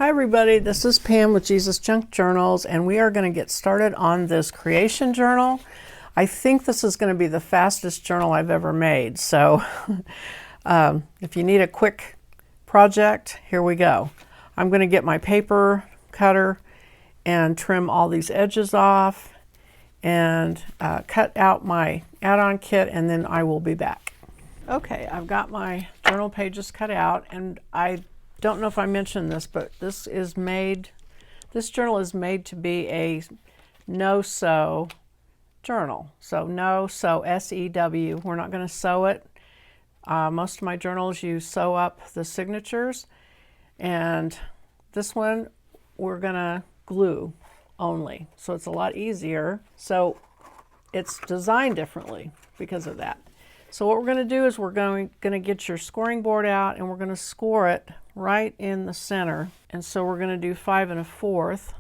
Hi everybody, this is Pam with Jesusjunkjournals, and we are going to get started on this creation journal. I think this is going to be the fastest journal I've ever made, so if you need a quick project, here we go. I'm going to get my paper cutter and trim all these edges off and cut out my add-on kit, and then I will be back. Okay, I've got my journal pages cut out, and I don't know if I mentioned this, but this journal is made to be a no-sew journal. So no-sew, S-E-W. We're not going to sew it. Most of my journals you sew up the signatures, and this one we're going to glue only. So it's a lot easier. So it's designed differently because of that. So what we're going to do is we're going to get your scoring board out, and we're going to score it right in the center. And so we're going to do 5 1/4.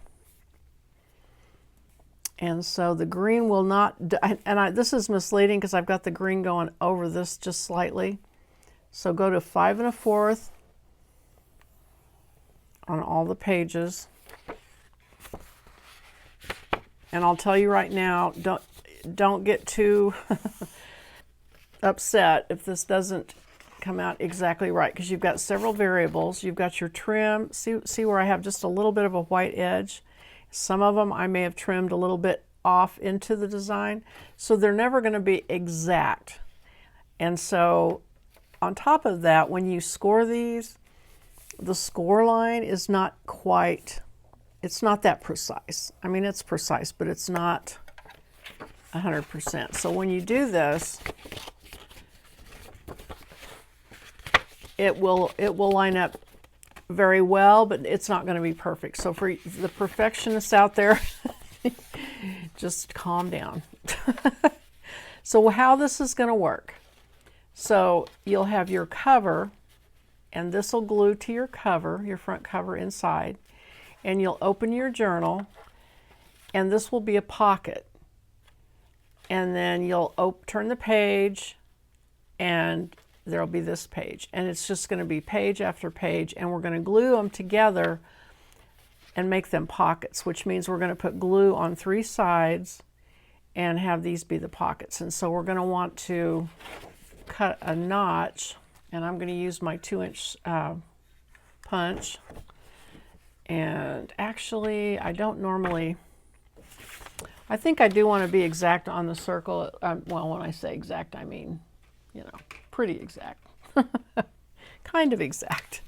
And so the green will not, this is misleading because I've got the green going over this just slightly. So go to 5 1/4 on all the pages. And I'll tell you right now, don't get too upset if this doesn't come out exactly right, because you've got several variables. You've got your trim. See where I have just a little bit of a white edge? Some of them I may have trimmed a little bit off into the design, so they're never going to be exact. And so on top of that, when you score these, the score line is not quite, it's not that precise. I mean, it's precise, but it's not 100%. So when you do this, it will line up very well, but it's not going to be perfect. So for the perfectionists out there, just calm down. So how this is going to work. So you'll have your cover, and this will glue to your cover, your front cover inside, and you'll open your journal, and this will be a pocket. And then you'll turn the page, and there'll be this page, and it's just going to be page after page, and we're going to glue them together and make them pockets, which means we're going to put glue on 3 sides and have these be the pockets. And so we're going to want to cut a notch, and I'm going to use my 2-inch punch. And actually, I don't normally, I think I do want to be exact on the circle. Well, when I say exact, I mean, you know, pretty exact. Kind of exact.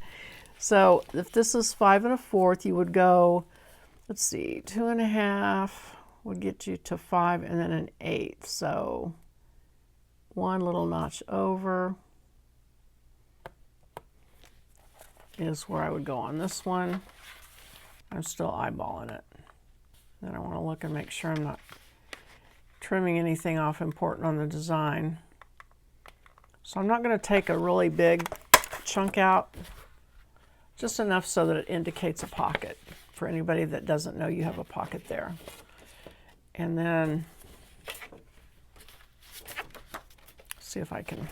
So if this is 5 1/4, you would go, let's see, 2 1/2 would get you to 5, and then an 1/8. So 1 little notch over is where I would go on this one. I'm still eyeballing it. Then I want to look and make sure I'm not trimming anything off important on the design. So I'm not going to take a really big chunk out, just enough so that it indicates a pocket for anybody that doesn't know you have a pocket there. And then see if I can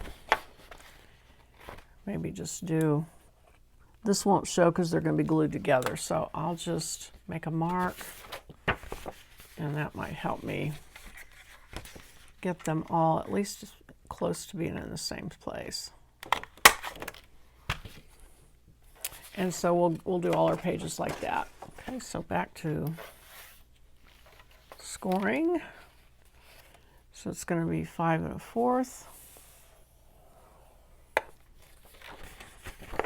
maybe just do, this won't show because they're going to be glued together. So I'll just make a mark, and that might help me get them all at least close to being in the same place. And so we'll do all our pages like that. Okay, so back to scoring. So it's going to be 5 1/4.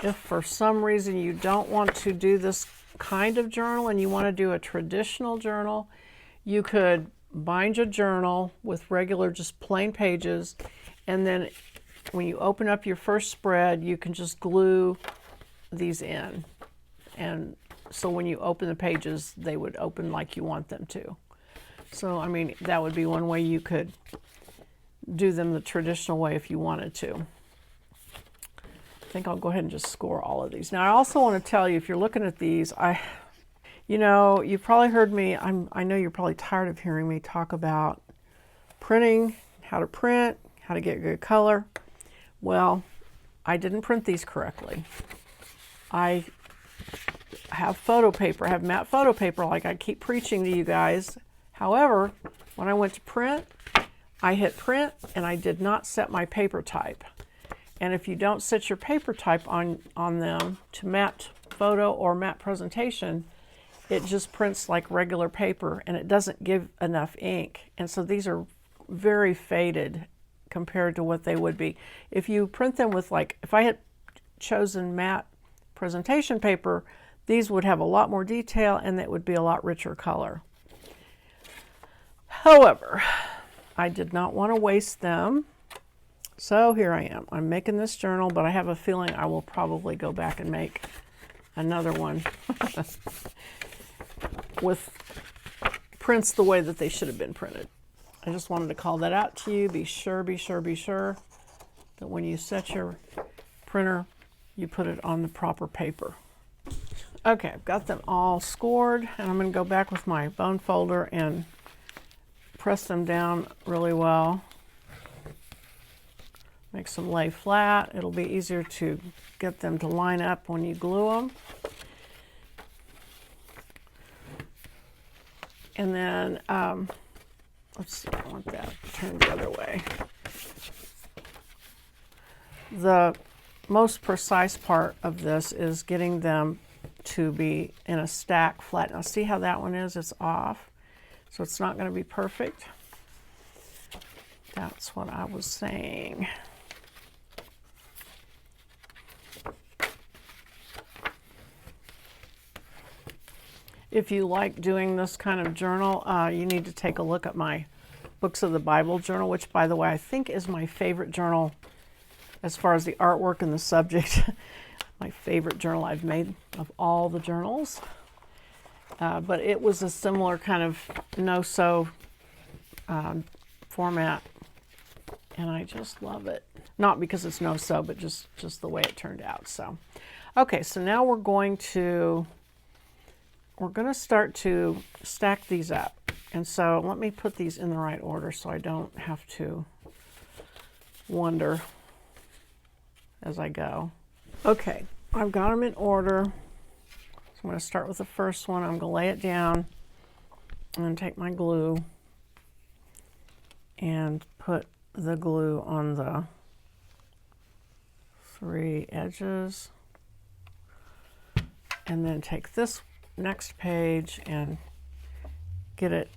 If for some reason you don't want to do this kind of journal and you want to do a traditional journal, you could bind your journal with regular, just plain pages, and then when you open up your first spread, you can just glue these in. And so when you open the pages, they would open like you want them to. So, I mean, that would be one way you could do them the traditional way if you wanted to. I think I'll go ahead and just score all of these. Now, I also want to tell you, if you're looking at these, you know, you've probably heard me, I know you're probably tired of hearing me talk about printing, how to print, how to get good color. Well, I didn't print these correctly. I have photo paper, have matte photo paper like I keep preaching to you guys. However, when I went to print, I hit print and I did not set my paper type. And if you don't set your paper type on them to matte photo or matte presentation, it just prints like regular paper and it doesn't give enough ink. And so these are very faded compared to what they would be. If you print them with, like, if I had chosen matte presentation paper, these would have a lot more detail and it would be a lot richer color. However, I did not want to waste them. So here I am. I'm making this journal, but I have a feeling I will probably go back and make another one with prints the way that they should have been printed. I just wanted to call that out to you. Be sure that when you set your printer, you put it on the proper paper. Okay, I've got them all scored, and I'm going to go back with my bone folder and press them down really well. Makes them lay flat. It'll be easier to get them to line up when you glue them. And then, let's see, I want that turned the other way. The most precise part of this is getting them to be in a stack flat. Now see how that one is? It's off. So it's not going to be perfect. That's what I was saying. If you like doing this kind of journal, you need to take a look at my Books of the Bible journal, which, by the way, I think is my favorite journal as far as the artwork and the subject. My favorite journal I've made of all the journals. But it was a similar kind of no-sew format, and I just love it. Not because it's no-sew, but just the way it turned out. So, okay, so now we're going to start to stack these up. And so let me put these in the right order so I don't have to wonder as I go. Okay, I've got them in order. So I'm going to start with the first one. I'm going to lay it down and then take my glue and put the glue on the 3 edges. And then take this next page and get it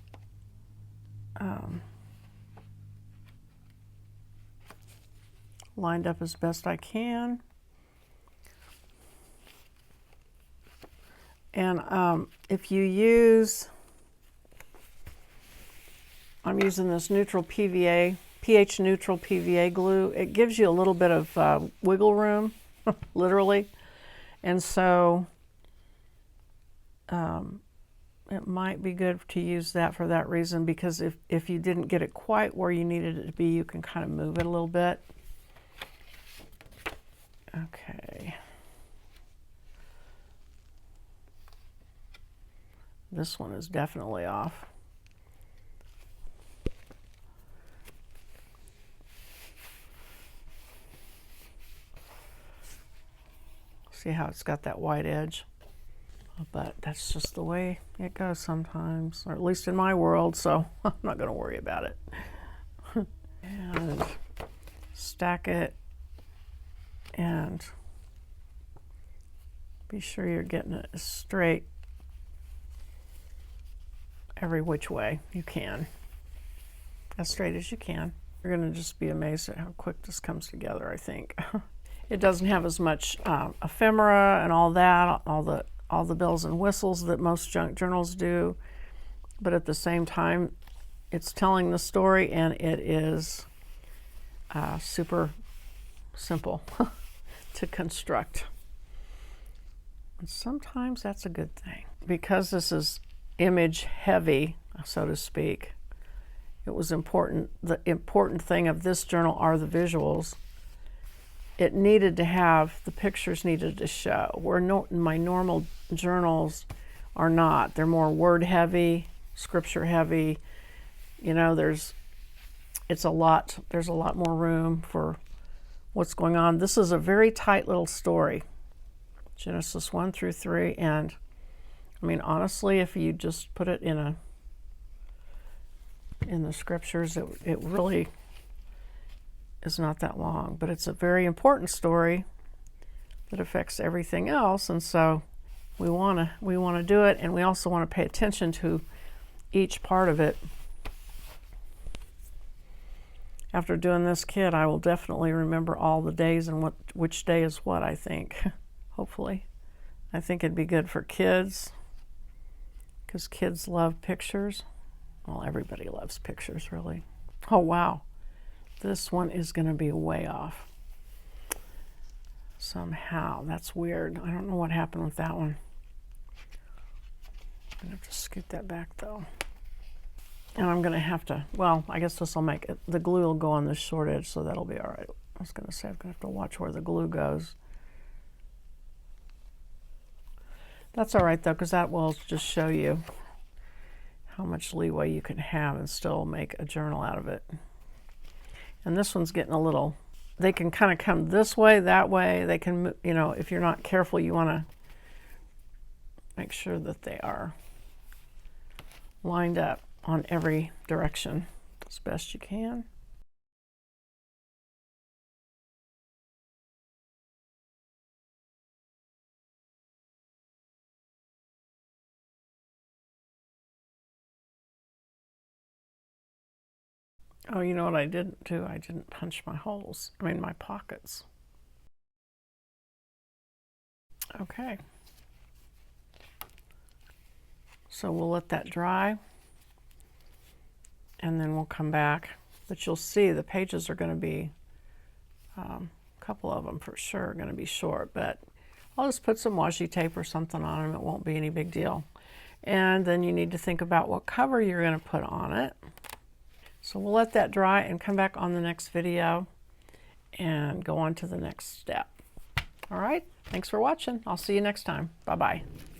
lined up as best I can. And if you use, I'm using this neutral PVA, pH neutral PVA glue, it gives you a little bit of wiggle room, literally. And so it might be good to use that for that reason, because if you didn't get it quite where you needed it to be, you can kind of move it a little bit. Okay. This one is definitely off. See how it's got that white edge? But that's just the way it goes sometimes, or at least in my world, so I'm not going to worry about it. And stack it and be sure you're getting it straight every which way you can, as straight as you can. You're going to just be amazed at how quick this comes together, I think. It doesn't have as much ephemera and all that, all the bells and whistles that most junk journals do, but at the same time, it's telling the story, and it is super simple to construct. And sometimes that's a good thing. Because this is image heavy, so to speak, it was important. The important thing of this journal are the visuals. It needed to have, the pictures needed to show, where my normal journals are not. They're more word heavy, scripture heavy. You know, there's a lot more room for what's going on. This is a very tight little story. Genesis 1 through 3. And I mean, honestly, if you just put it in the scriptures, it really is not that long, but it's a very important story that affects everything else. And so we want to do it, and we also want to pay attention to each part of it. After doing this kit, I will definitely remember all the days and which day is what, I think. Hopefully. I think it'd be good for kids, because kids love pictures. Well, everybody loves pictures, really. Oh, wow. This one is going to be way off. Somehow. That's weird. I don't know what happened with that one. I'm going to have to scoot that back, though. And I'm going to have to, well, I guess this will make it, the glue will go on this short edge, so that'll be all right. I was going to say I'm going to have to watch where the glue goes. That's all right, though, because that will just show you how much leeway you can have and still make a journal out of it. And this one's getting a little, they can kind of come this way, that way. They can, you know, if you're not careful, you want to make sure that they are lined up on every direction as best you can. Oh, you know what I didn't do? I didn't punch my holes. I mean, my pockets. Okay. So we'll let that dry, and then we'll come back. But you'll see the pages are going to be, a couple of them for sure, are going to be short. But I'll just put some washi tape or something on them. It won't be any big deal. And then you need to think about what cover you're going to put on it. So we'll let that dry and come back on the next video and go on to the next step. All right, thanks for watching. I'll see you next time. Bye-bye.